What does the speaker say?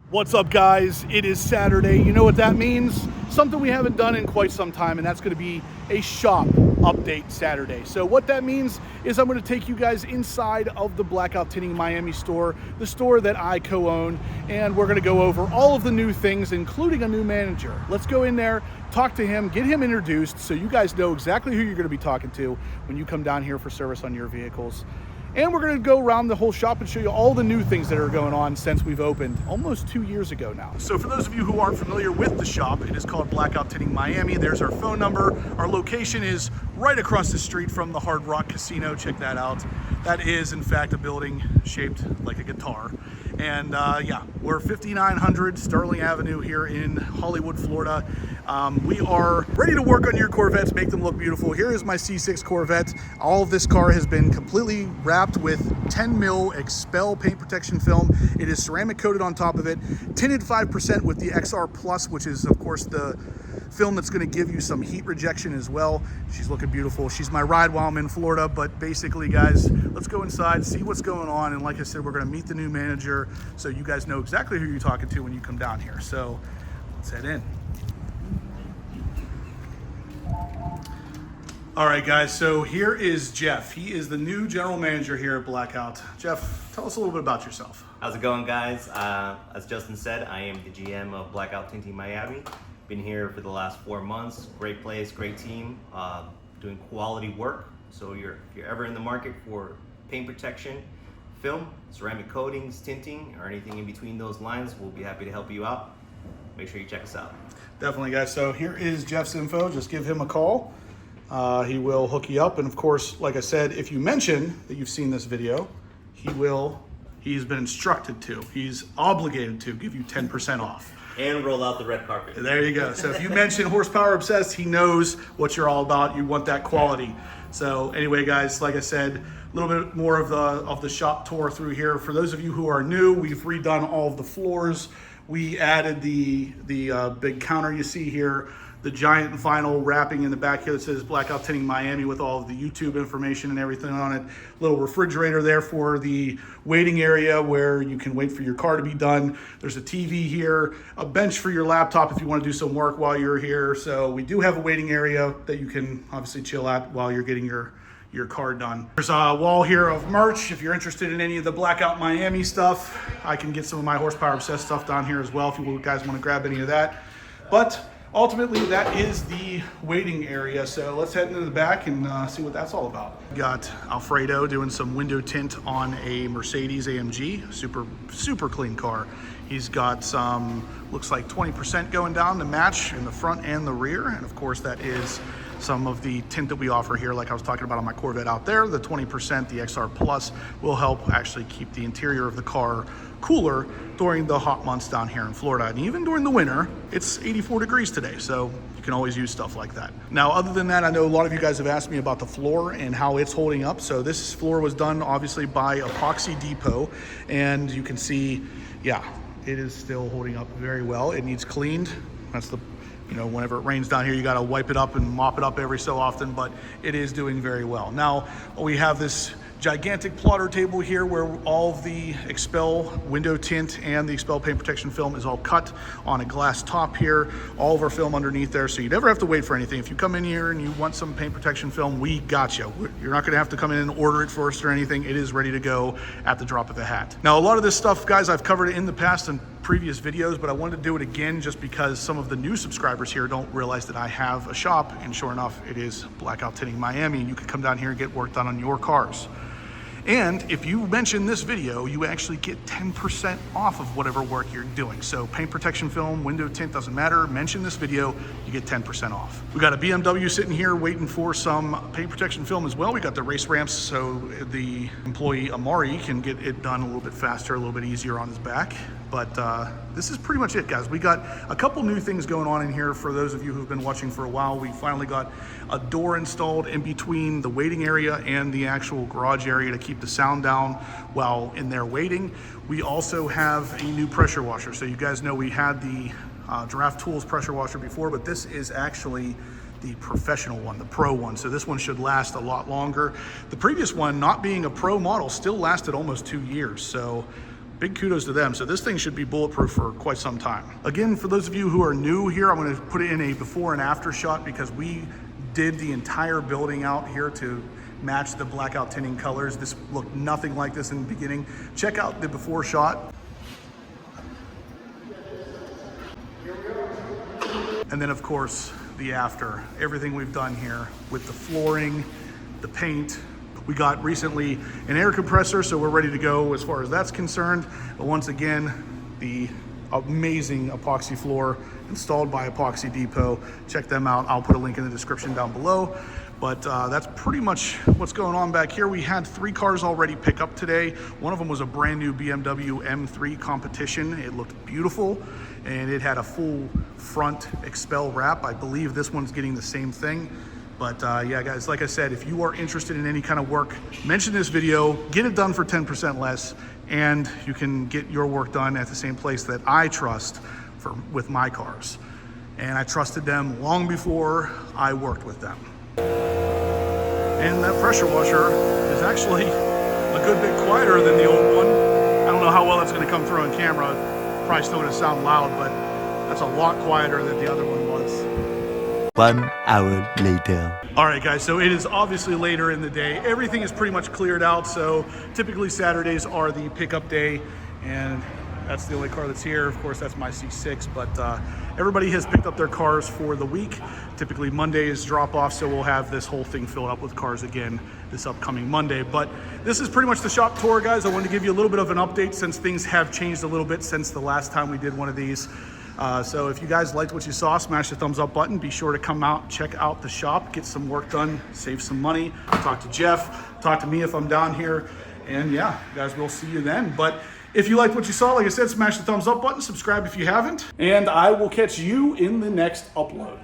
What's up, guys? It is Saturday. You know what that means? Something we haven't done in quite some time, and that's going to be a shop update Saturday. So what that means is I'm going to take you guys inside of the Blackout Tinting Miami store, the store that I co-own, and we're going to go over all of the new things, including a new manager. Let's go in there, talk to him, get him introduced so you guys know exactly who you're going to be talking to when you come down here for service on your vehicles. And we're going to go around the whole shop and show you all the new things that are going on since we've opened almost 2 years ago now. So for those of you who aren't familiar with the shop, it is called Blackout Tinting Miami. There's our phone number. Our location is right across the street from the Hard Rock Casino. Check that out. That is, in fact, a building shaped like a guitar. And yeah, we're 5900 Stirling Avenue here in Hollywood, Florida. We are ready to work on your Corvettes, make them look beautiful. Here is my C6 Corvette. All of this car has been completely wrapped with 10 mil XPEL paint protection film. It is ceramic coated on top of it, tinted 5% with the XR Plus, which is of course the film that's going to give you some heat rejection as well. She's looking beautiful. She's my ride while I'm in Florida. But basically, guys, let's go inside, see what's going on. And like I said, we're going to meet the new manager so you guys know exactly who you're talking to when you come down here. So let's head in. All right, guys, so here is Jeff. He is the new general manager here at Blackout. Jeff, tell us a little bit about yourself. How's it going, guys? As Justin said, I am the GM of Blackout Tinting Miami. Been here for the last 4 months. Great place, great team, doing quality work. So if you're ever in the market for paint protection, film, ceramic coatings, tinting, or anything in between those lines, we'll be happy to help you out. Make sure you check us out. Definitely, guys. So here is Jeff's info. Just give him a call. He will hook you up. And of course, like I said, if you mention that you've seen this video, he's been instructed to, he's obligated to give you 10% off. And roll out the red carpet. There you go. So if you mention Horsepower Obsessed, he knows what you're all about. You want that quality. So anyway, guys, like I said, a little bit more of the shop tour through here. For those of you who are new, we've redone all of the floors. We added the big counter you see here, the giant vinyl wrapping in the back here that says Blackout Tinting Miami with all of the YouTube information and everything on it. Little refrigerator there for the waiting area where you can wait for your car to be done. There's a TV here, a bench for your laptop if you want to do some work while you're here. So we do have a waiting area that you can obviously chill at while you're getting your car done. There's a wall here of merch. If you're interested in any of the Blackout Miami stuff, I can get some of my Horsepower Obsessed stuff down here as well if you guys want to grab any of that. But ultimately, that is the waiting area. So let's head into the back and see what that's all about. We got Alfredo doing some window tint on a Mercedes AMG. Super clean car. He's got some, looks like 20% going down to match in the front and the rear. And of course, that is some of the tint that we offer here, like I was talking about on my Corvette out there. The 20%, the XR Plus, will help actually keep the interior of the car cooler during the hot months down here in Florida. And even during the winter, it's 84 degrees today, so you can always use stuff like that. Now, other than that, I know a lot of you guys have asked me about the floor and how it's holding up. So this floor was done obviously by Epoxy Depot, and you can see, yeah, it is still holding up very well. It needs cleaned. That's the, whenever it rains down here, you got to wipe it up and mop it up every so often, but it is doing very well. Now, we have this gigantic plotter table here where all of the XPEL window tint and the XPEL paint protection film is all cut on a glass top here. All of our film underneath there, so you never have to wait for anything. If you come in here and you want some paint protection film, we got you. You're not going to have to come in and order it first or anything. It is ready to go at the drop of a hat. Now, a lot of this stuff, guys, I've covered in the past in previous videos, but I wanted to do it again just because some of the new subscribers here don't realize that I have a shop, and sure enough, it is Blackout Tinting Miami, and you can come down here and get work done on your cars. And if you mention this video, you actually get 10% off of whatever work you're doing. So paint protection film, window tint, doesn't matter. Mention this video, you get 10% off. We got a BMW sitting here waiting for some paint protection film as well. We got the race ramps so the employee Amari can get it done a little bit faster, a little bit easier on his back. But this is pretty much it, guys. We got a couple new things going on in here. For those of you who've been watching for a while, we finally got a door installed in between the waiting area and the actual garage area to keep the sound down while in there waiting. We also have a new pressure washer. So you guys know we had the Giraffe Tools pressure washer before, but this is actually the professional one, the pro one. So this one should last a lot longer. The previous one, not being a pro model, still lasted almost 2 years. So big kudos to them. So this thing should be bulletproof for quite some time. Again, for those of you who are new here, I'm gonna put it in a before and after shot because we did the entire building out here to match the Blackout tinting colors. This looked nothing like this in the beginning. Check out the before shot. And then of course, the after. Everything we've done here with the flooring, the paint. We got recently an air compressor, so we're ready to go as far as that's concerned. But once again, the amazing epoxy floor installed by Epoxy Depot. Check them out. I'll put a link in the description down below. But that's pretty much what's going on back here. We had 3 cars already pick up today. One of them was a brand new BMW M3 competition. It looked beautiful and it had a full front XPEL wrap. I believe this one's getting the same thing. But yeah, guys, like I said, if you are interested in any kind of work, mention this video, get it done for 10% less, and you can get your work done at the same place that I trust with my cars. And I trusted them long before I worked with them. And that pressure washer is actually a good bit quieter than the old one. I don't know how well it's gonna come through on camera. Probably still gonna sound loud, but that's a lot quieter than the other one was. 1 hour later. All right, guys, so it is obviously later in the day. Everything is pretty much cleared out. So typically Saturdays are the pickup day, and that's the only car that's here. Of course, that's my C6, but everybody has picked up their cars for the week. Typically Monday is drop off, so we'll have this whole thing filled up with cars again this upcoming Monday. But this is pretty much the shop tour, guys. I wanted to give you a little bit of an update since things have changed a little bit since the last time we did one of these. So if you guys liked what you saw, smash the thumbs up button. Be sure to come out, check out the shop, get some work done, save some money. Talk to Jeff, talk to me if I'm down here. And yeah, guys, we'll see you then. But if you liked what you saw, like I said, smash the thumbs up button, subscribe if you haven't, and I will catch you in the next upload.